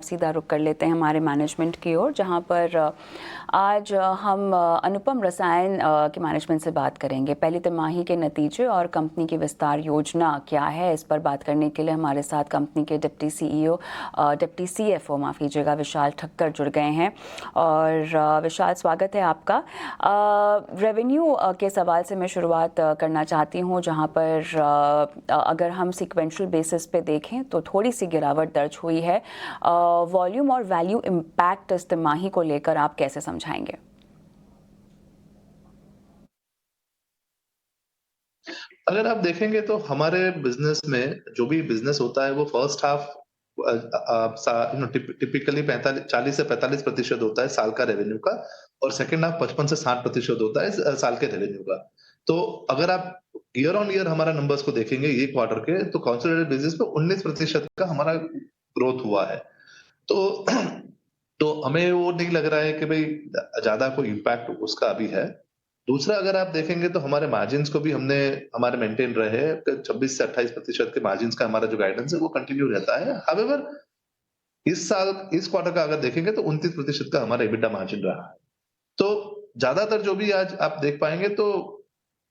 सीधा रुख कर लेते हैं हमारे मैनेजमेंट की ओर, जहां पर आज हम अनुपम रसायन के मैनेजमेंट से बात करेंगे। पहली तिमाही के नतीजे और कंपनी की विस्तार योजना क्या है, इस पर बात करने के लिए हमारे साथ कंपनी के डिप्टी CFO माफ़ कीजिएगा विशाल ठक्कर जुड़ गए हैं। और विशाल, स्वागत है आपका। रेवेन्यू के सवाल से मैं शुरुआत करना चाहती हूँ, जहाँ पर अगर हम सीक्वेंशियल बेसिस पे देखें तो थोड़ी सी गिरावट दर्ज हुई है। वॉल्यूम और वैल्यू इम्पैक्ट इस तिमाही को लेकर आप कैसे समझाएंगे? अगर आप देखेंगे तो हमारे बिजनेस में जो भी बिजनेस होता है वो फर्स्ट हाफ टिपिकली 40 से 45% होता है साल का रेवेन्यू का, और सेकंड हाफ 55 से 60% होता है साल के रेवेन्यू का। तो अगर आप ईयर ऑन ईयर हमारा नंबर्स को देखेंगे ये क्वार्टर के, तो कंसोलिडेटेड बेसिस पे 19% का हमारा ग्रोथ हुआ है। तो तो हमें वो नहीं लग रहा है कि भाई ज्यादा कोई इम्पैक्ट उसका अभी है। दूसरा, अगर आप देखेंगे तो हमारे मार्जिन्स को भी हमने हमारे मेंटेन रहे हैं। 26 से 28% के मार्जिन्स का हमारा जो गाइडेंस है वो कंटिन्यू रहता है। हाउएवर इस साल इस क्वार्टर का अगर देखेंगे तो 29% का हमारा एबिटा मार्जिन रहा है। तो ज्यादातर जो भी आज आप देख पाएंगे तो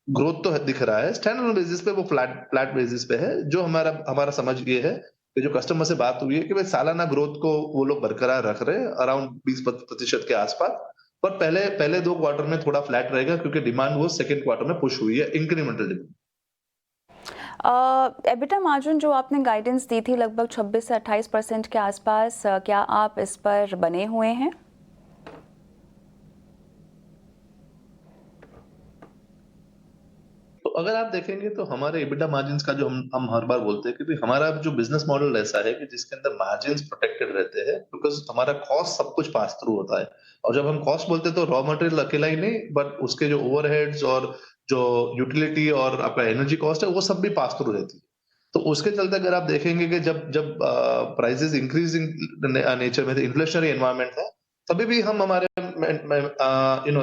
ग्रोथ तो दिख रहा है। स्टैंड अलोन बेसिस पे वो फ्लैट फ्लैट बेसिस पे है। जो हमारा हमारा समझ ये है कि जो कस्टमर से बात हुई है कि भाई सालाना ग्रोथ को वो लोग बरकरार रख रहे हैं अराउंड 20% के आसपास। पर पहले पहले 2 क्वार्टर में थोड़ा फ्लैट रहेगा, क्योंकि डिमांड वो सेकंड क्वार्टर में पुश हुई है, इंक्रीमेंटल डिमांड। एबिटा मार्जिन जो आपने गाइडेंस दी थी लगभग 26 से 28% के आसपास, क्या आप इस पर बने हुए हैं? तो अगर आप देखेंगे तो हमारे एबिटा मार्जिन्स का जो हम हर बार बोलते हैं कि भाई हमारा जो बिजनेस मॉडल ऐसा है कि जिसके अंदर मार्जिन्स प्रोटेक्टेड रहते हैं, बिकॉज हमारा कॉस्ट सब कुछ पास थ्रू होता है। और जब हम कॉस्ट बोलते हैं तो रॉ मटेरियल अकेला ही नहीं, बट उसके जो ओवरहेड्स और जो यूटिलिटी और आपका एनर्जी कॉस्ट है वो सब भी पास थ्रू रहती है। तो उसके चलते अगर आप देखेंगे कि जब जब प्राइसेस इंक्रीजिंग नेचर में इन्फ्लेशनरी एनवायरनमेंट है, तभी भी हम हमारे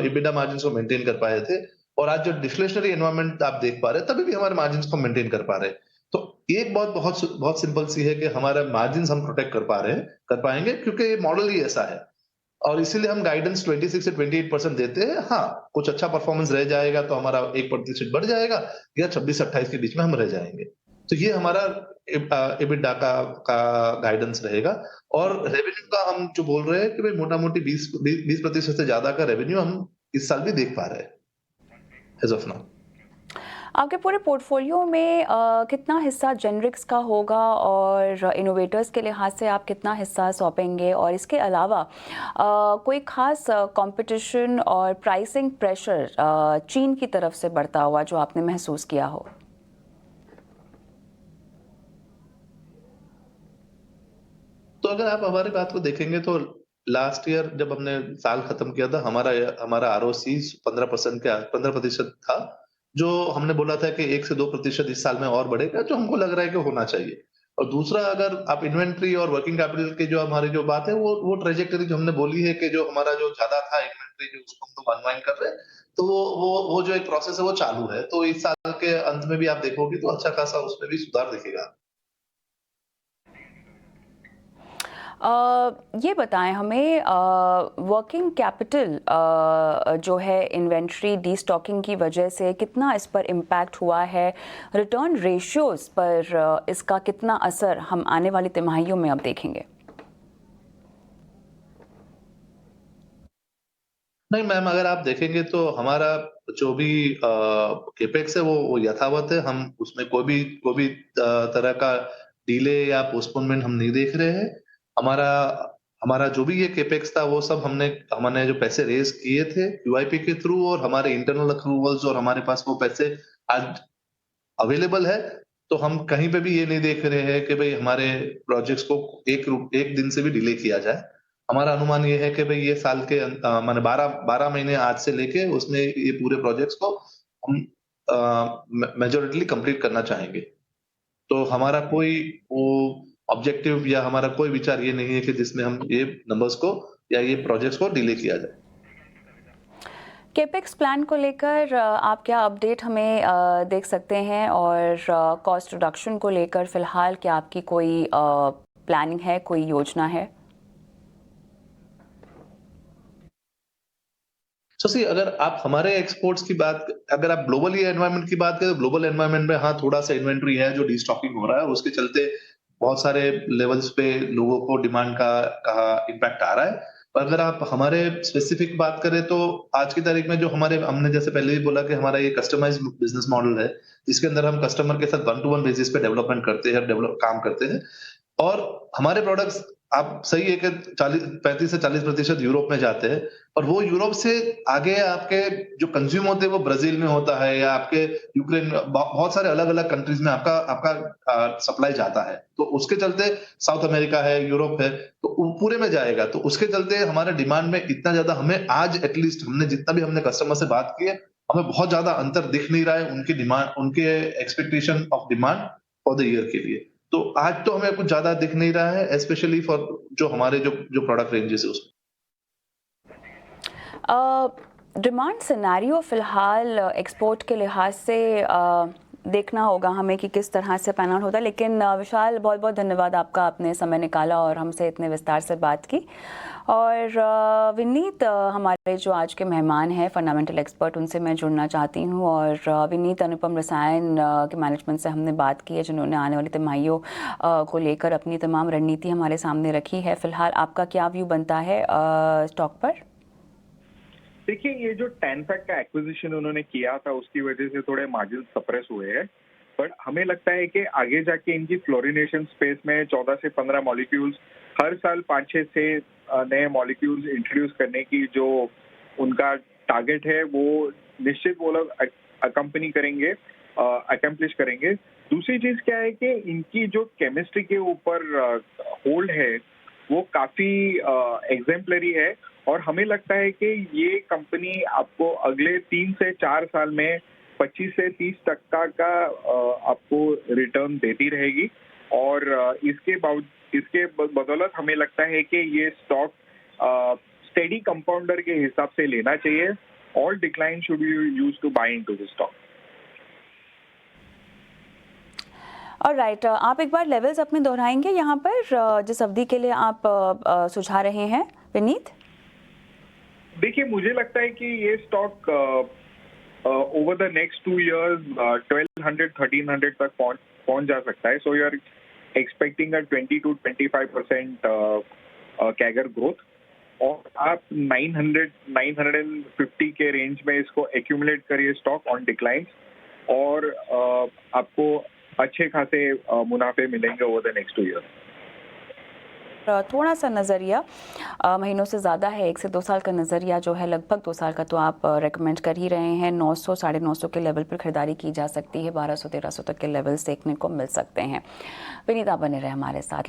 एबिटा मार्जिन्स को मेंटेन कर पाए थे। और आज जो डिफ्लेशनरी एनवायरनमेंट आप देख पा रहे हैं, तभी भी हमारे मार्जिन्स को मेंटेन कर पा रहे हैं। तो एक बात बहुत बहुत सिंपल सी है कि हमारा मार्जिन्स हम प्रोटेक्ट कर पा रहे हैं, कर पाएंगे, क्योंकि ये मॉडल ही ऐसा है। और इसीलिए हम गाइडेंस 26 से 28% देते हैं। हाँ, कुछ अच्छा परफॉर्मेंस रह जाएगा तो हमारा 1% बढ़ जाएगा, या 26 से 28 के बीच में हम रह जाएंगे। तो ये हमारा एबिटा का गाइडेंस रहेगा। और रेवेन्यू का हम जो बोल रहे हैं कि भाई मोटा मोटी 20% से ज्यादा का रेवेन्यू हम इस साल भी देख पा रहे हैं एज ऑफ नाउ। आपके पूरे पोर्टफोलियो में कितना हिस्सा जेनरिक्स का होगा और इनोवेटर्स के लिहाज से आप कितना हिस्सा सौंपेंगे? और इसके अलावा कोई खास कंपटीशन और प्राइसिंग प्रेशर चीन की तरफ से बढ़ता हुआ जो आपने महसूस किया हो? तो अगर आप हमारी बात को देखेंगे तो लास्ट ईयर जब हमने साल खत्म किया था, हमारा हमारा आरओसी 15% था, जो हमने बोला था कि 1 से 2% इस साल में और बढ़ेगा, जो हमको लग रहा है कि होना चाहिए। और दूसरा, अगर आप इन्वेंट्री और वर्किंग कैपिटल की जो हमारी जो बात है, वो ट्रेजेक्टरी जो हमने बोली है कि जो हमारा जो ज्यादा था इन्वेंट्री, जो उसको हम लोग अनवाइंड कर रहे हैं, तो वो जो एक प्रोसेस है वो चालू है। तो इस साल के अंत में भी आप देखोगे तो अच्छा खासा उसमें भी सुधार दिखेगा। ये बताएं हमें, वर्किंग कैपिटल जो है इन्वेंट्री डीस्टॉकिंग की वजह से कितना इस पर इम्पैक्ट हुआ है? रिटर्न रेशियोज पर इसका कितना असर हम आने वाली तिमाहियों में अब देखेंगे? नहीं मैम, अगर आप देखेंगे तो हमारा जो भी केपेक्स है वो यथावत है। हम उसमें कोई भी तरह का डिले या पोस्टपोनमेंट हम नहीं देख रहे हैं। हमारा हमारा जो भी ये केपेक्स था वो सब हमने जो पैसे रेज किए थे क्यूआईपी के थ्रू, और हमारे इंटरनल अप्रूवल्स, और हमारे पास वो पैसे आज अवेलेबल है। तो हम कहीं पे भी ये नहीं देख रहे हैं कि भाई हमारे प्रोजेक्ट्स को एक दिन से भी डिले किया जाए। हमारा अनुमान ये है कि भाई ये साल के माने 12 महीने आज से लेके उसमें ये पूरे प्रोजेक्ट्स को हम मेजॉरिटी कंप्लीट करना चाहेंगे। तो हमारा कोई वो ऑब्जेक्टिव या हमारा कोई विचार ये नहीं है कि जिसमें हम ये नंबर्स को या ये प्रोजेक्ट्स को डिले किया जाए। केपेक्स प्लान को लेकर आप क्या अपडेट हमें देख सकते हैं? और कॉस्ट रिडक्शन को लेकर फिलहाल क्या आपकी कोई प्लानिंग है, कोई योजना है? सो सी अगर आप हमारे एक्सपोर्ट्स की बात अगर आप ग्लोबली एनवायरनमेंट की बात करें तो ग्लोबल एनवायरनमेंट में हाँ, थोड़ा-सा इन्वेंटरी है जो डिस्टॉकिंग हो रहा है, उसके चलते बहुत सारे लेवल्स पे लोगों को डिमांड का इम्पैक्ट आ रहा है। पर अगर आप हमारे स्पेसिफिक बात करें तो आज की तारीख में जो हमारे हमने जैसे पहले भी बोला कि हमारा ये कस्टमाइज्ड बिज़नेस मॉडल है, जिसके अंदर हम कस्टमर के साथ वन टू वन बेसिस पे डेवलपमेंट करते हैं, डेवलप काम करते हैं। और हमारे प्रोडक्ट्स आप सही है कि 40 35 से 40% यूरोप में जाते हैं और वो यूरोप से आगे आपके जो कंज्यूम होते हैं वो ब्राज़ील में होता है या आपके यूक्रेन में बहुत सारे अलग-अलग कंट्रीज़ में आपका आपका सप्लाई जाता है। तो उसके चलते साउथ अमेरिका है, यूरोप है, तो पूरे में जाएगा। तो उसके चलते हमारे डिमांड में इतना ज़्यादा हमें आज एट लीस्ट हमने जितना भी हमने कस्टमर से बात की है, हमें बहुत ज़्यादा अंतर दिख नहीं रहा है उनकी डिमांड उनके expectation of demand for the year के लिए। तो आज तो हमें कुछ ज़्यादा दिख नहीं रहा है स्पेशली फॉर जो हमारे जो प्रोडक्ट रेंजेस है उसमें। डिमांड सिनेरियो फ़िलहाल एक्सपोर्ट के लिहाज से देखना होगा हमें कि किस तरह से पैन आउट होता है। लेकिन विशाल, बहुत बहुत धन्यवाद आपका, आपने समय निकाला और हमसे इतने विस्तार से बात की। और विनीत हमारे जो आज के मेहमान हैं फंडामेंटल एक्सपर्ट, उनसे मैं जुड़ना चाहती हूं। और विनीत अनुपम रसायन के मैनेजमेंट से हमने बात की है, जिन्होंने आने वाली तिमाहियों को लेकर अपनी तमाम रणनीति हमारे सामने रखी है। फ़िलहाल आपका क्या व्यू बनता है स्टॉक पर? देखिए, ये जो टैनफैक्ट का एक्विजिशन उन्होंने किया था उसकी वजह से थोड़े मार्जिन सप्रेस हुए हैं, बट हमें लगता है कि आगे जाके इनकी फ्लोरिनेशन स्पेस में 14 से 15 मॉलिक्यूल्स हर साल 5-6 से नए मॉलिक्यूल्स इंट्रोड्यूस करने की जो उनका टारगेट है वो निश्चित वो लोग अकम्पनी करेंगे, अकम्प्लिश करेंगे। दूसरी चीज क्या है कि इनकी जो केमिस्ट्री के ऊपर होल्ड है वो काफी एग्जेम्पलरी है और हमें लगता है कि ये कंपनी आपको अगले 3 से 4 साल में 25 से 30% का आपको रिटर्न देती रहेगी। और इसके बदौलत हमें लगता है कि ये स्टॉक स्टेडी कंपाउंडर के हिसाब से लेना चाहिए। All decline should be used to buy into this stock. Alright, आप एक बार लेवल्स अपने दोहराएंगे यहाँ पर जिस अवधि के लिए आप सुझा रहे हैं विनीत? देखिए, मुझे लगता है कि ये stock over the next 2 years 1200-1300 तक पहुंच जा सकता है। So you are expecting a 20 to 25% CAGR growth और आप 950 के रेंज में इसको एक्यूमुलेट करिए स्टॉक ऑन डिक्लाइन और आपको अच्छे खासे मुनाफे मिलेंगे ओवर द नेक्स्ट 2 years। थोड़ा सा नज़रिया महीनों से ज़्यादा है, 1 से 2 साल का नज़रिया जो है, लगभग 2 साल का तो आप रेकमेंड कर ही रहे हैं। 900 साढ़े 900 के लेवल पर खरीदारी की जा सकती है, 1200-1300 तक के लेवल्स देखने को मिल सकते हैं। विनीत, आप बने रहे हमारे साथ।